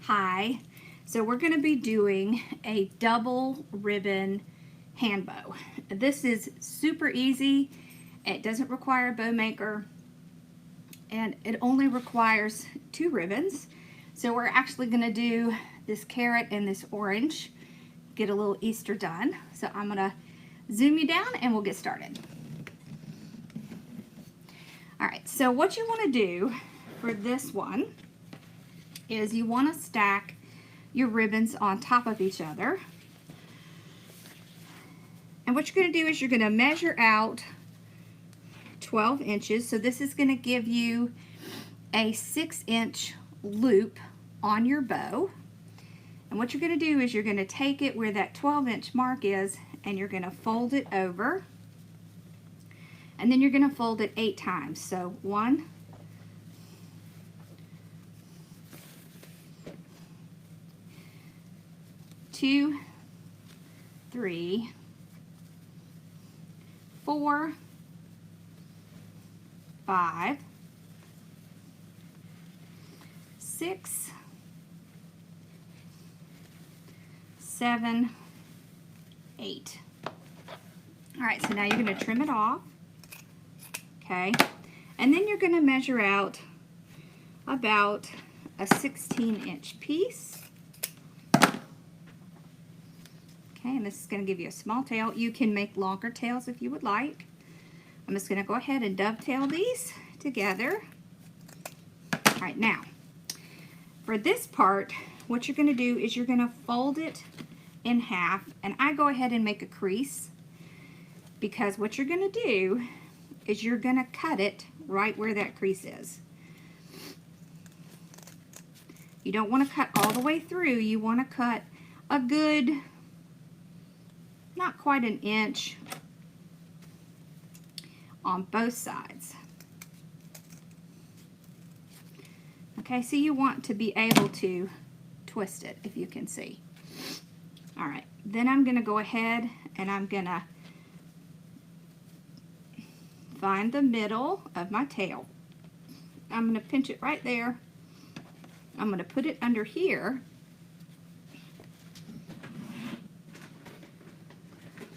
Hi. So we're going to be doing a double ribbon hand bow. This is super easy. It doesn't require a bow maker and it only requires 2 ribbons. So we're actually going to do this carrot and this orange, get a little Easter done. So I'm going to zoom you down and we'll get started. Alright, so what you want to do for this one is you want to stack your ribbons on top of each other. And what you're going to do is you're going to measure out 12 inches. So this is going to give you a 6-inch loop on your bow. And what you're going to do is you're going to take it where that 12-inch mark is and you're going to fold it over. And then you're going to fold it 8 times. So 1, 2, 3, 4, 5, 6, 7, 8. All right, so now you're going to trim it off. Okay, and then you're going to measure out about a 16-inch piece. Okay, and this is going to give you a small tail. You can make longer tails if you would like. I'm just going to go ahead and dovetail these together. All right, now, for this part, what you're going to do is you're going to fold it in half, and I go ahead and make a crease because what you're going to do is you're going to cut it right where that crease is. You don't want to cut all the way through. You want to cut a good, not quite an inch on both sides. Okay, so you want to be able to twist it, if you can see. All right, then I'm going to go ahead and I'm going to find the middle of my tail. I'm going to pinch it right there. I'm going to put it under here.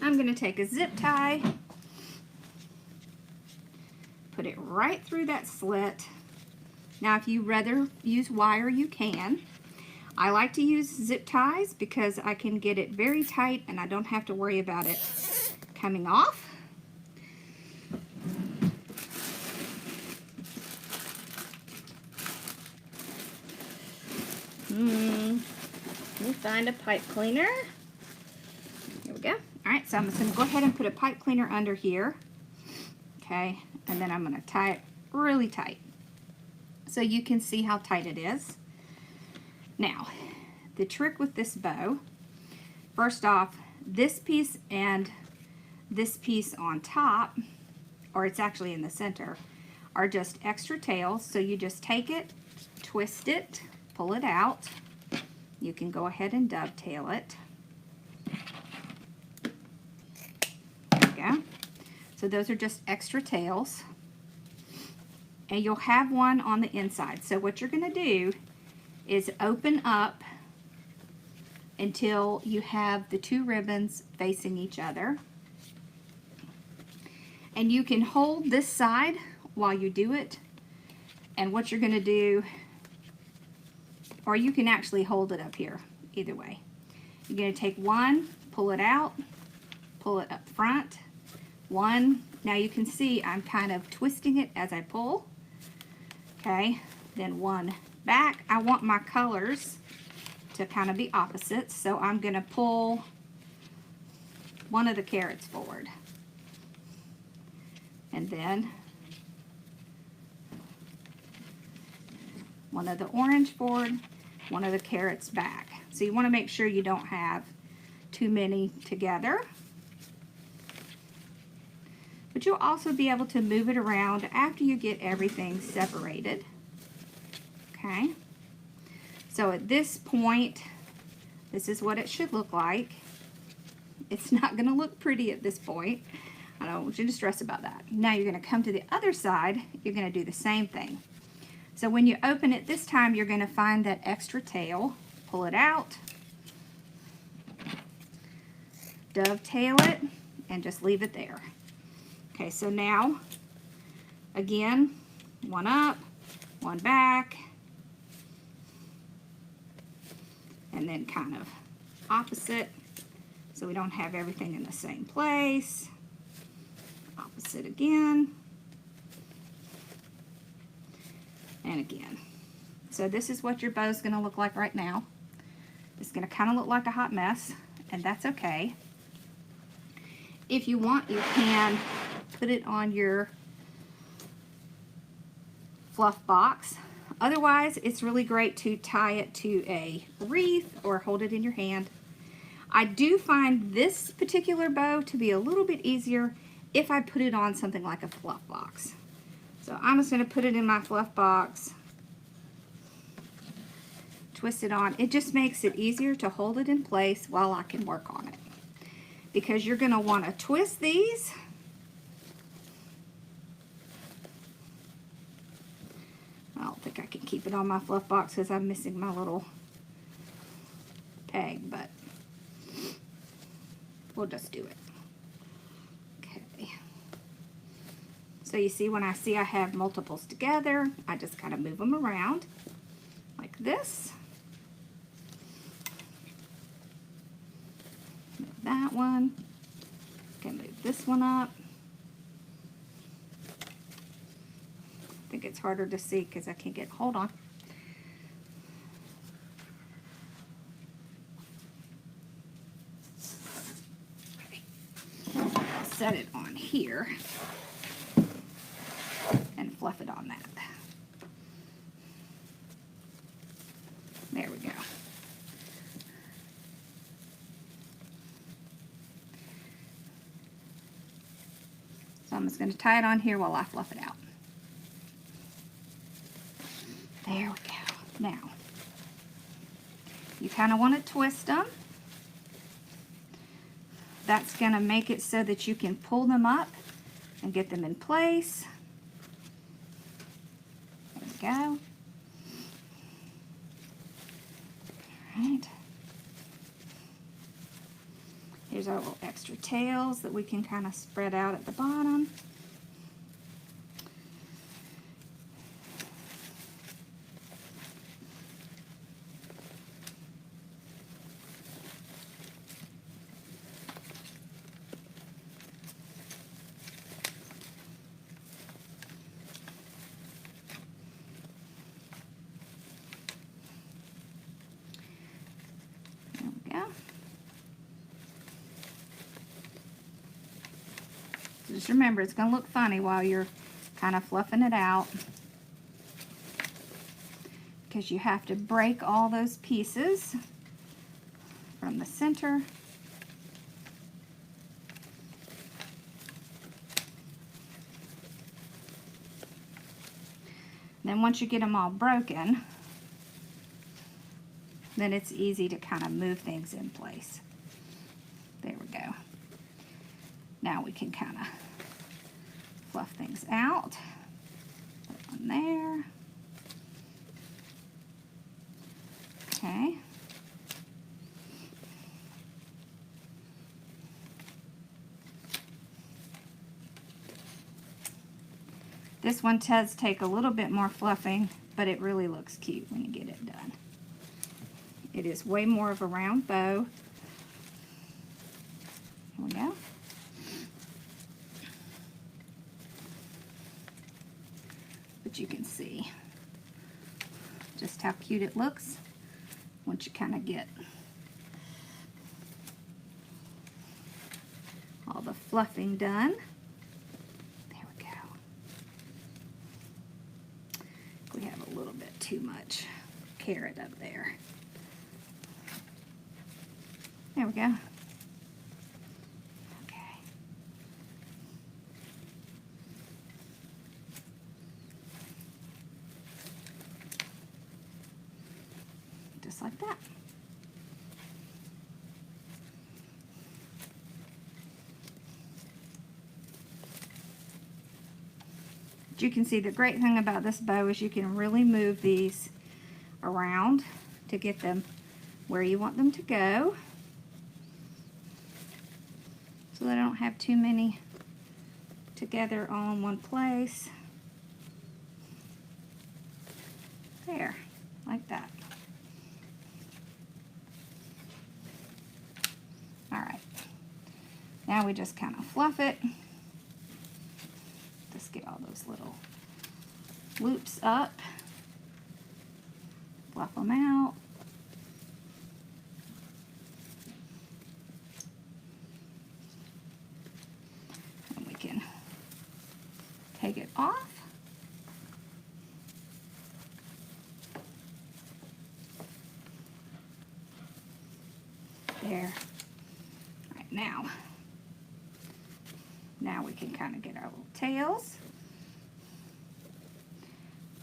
I'm going to take a zip tie, put it right through that slit. Now if you rather use wire, you can. I like to use zip ties because I can get it very tight and I don't have to worry about it coming off. Let me find a pipe cleaner. Here we go. Alright, so I'm just going to go ahead and put a pipe cleaner under here. Okay, and then I'm going to tie it really tight so you can see how tight it is. Now, the trick with this bow, first off, this piece and this piece on top, or it's actually in the center, are just extra tails. So you just take it, twist it, pull it out. You can go ahead and dovetail it. There we go. So those are just extra tails. And you'll have one on the inside. So what you're going to do is open up until you have the 2 ribbons facing each other. And you can hold this side while you do it. And what you're going to do, or you can actually hold it up here, either way. You're going to take one, pull it out, pull it up front. One, now you can see I'm kind of twisting it as I pull. Okay, then one back. I want my colors to kind of be opposites, so I'm going to pull one of the carrots forward. And then one of the orange forward, one of the carrots back. So you want to make sure you don't have too many together. But you'll also be able to move it around after you get everything separated. Okay. So at this point, this is what it should look like. It's not going to look pretty at this point. I don't want you to stress about that. Now you're going to come to the other side. You're going to do the same thing. So when you open it this time, you're going to find that extra tail. Pull it out, dovetail it, and just leave it there. Okay, so now, again, one up, one back, and then kind of opposite, so we don't have everything in the same place. Opposite again, and again. So this is what your bow is going to look like right now. It's going to kind of look like a hot mess, and that's okay. If you want, you can put it on your fluff box. Otherwise, it's really great to tie it to a wreath or hold it in your hand. I do find this particular bow to be a little bit easier if I put it on something like a fluff box. So I'm just going to put it in my fluff box, twist it on. It just makes it easier to hold it in place while I can work on it. Because you're going to want to twist these. I don't think I can keep it on my fluff box because I'm missing my little peg, but we'll just do it. Okay. So you see, when I see I have multiples together, I just kind of move them around like this. Move that one. Okay, move this one up. I think it's harder to see because I can't get, hold on. I'll set it on here and fluff it on that. There we go. So I'm just going to tie it on here while I fluff it out. There we go. Now, you kind of want to twist them. That's going to make it so that you can pull them up and get them in place. There we go. All right. Here's our little extra tails that we can kind of spread out at the bottom. Just remember, it's going to look funny while you're kind of fluffing it out, because you have to break all those pieces from the center. Then once you get them all broken, then it's easy to kind of move things in place. There we go. Now we can kind of fluff things out. Put one there. Okay. This one does take a little bit more fluffing, but it really looks cute when you get it done. It is way more of a round bow. Here we go. But you can see just how cute it looks once you kind of get all the fluffing done. There we go. We have a little bit too much carrot up there. There we go. Just like that. you can see the great thing about this bow is you can really move these around to get them where you want them to go, so they don't have too many together all in one place. There, like that. All right, now we just kind of fluff it. Just get all those little loops up, fluff them out. And we can take it off. There. All right, now we can kind of get our little tails.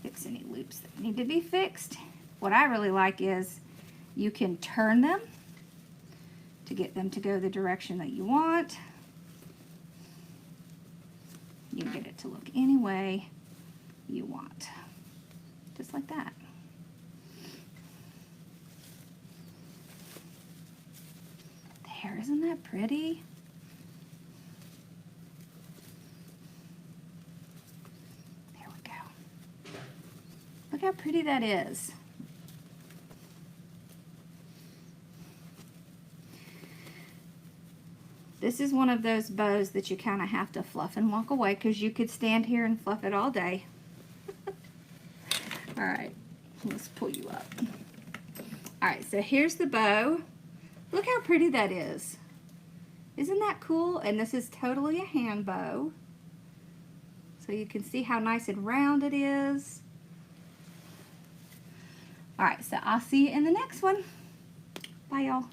Fix any loops that need to be fixed. What I really like is you can turn them to get them to go the direction that you want. You can get it to look any way you want, just like that. There, isn't that pretty? There we go. Look how pretty that is. This is one of those bows that you kind of have to fluff and walk away, because you could stand here and fluff it all day. All right, let's pull you up. All right, so here's the bow. Look how pretty that is. Isn't that cool? And this is totally a hand bow. So you can see how nice and round it is. All right, so I'll see you in the next one. Bye, y'all.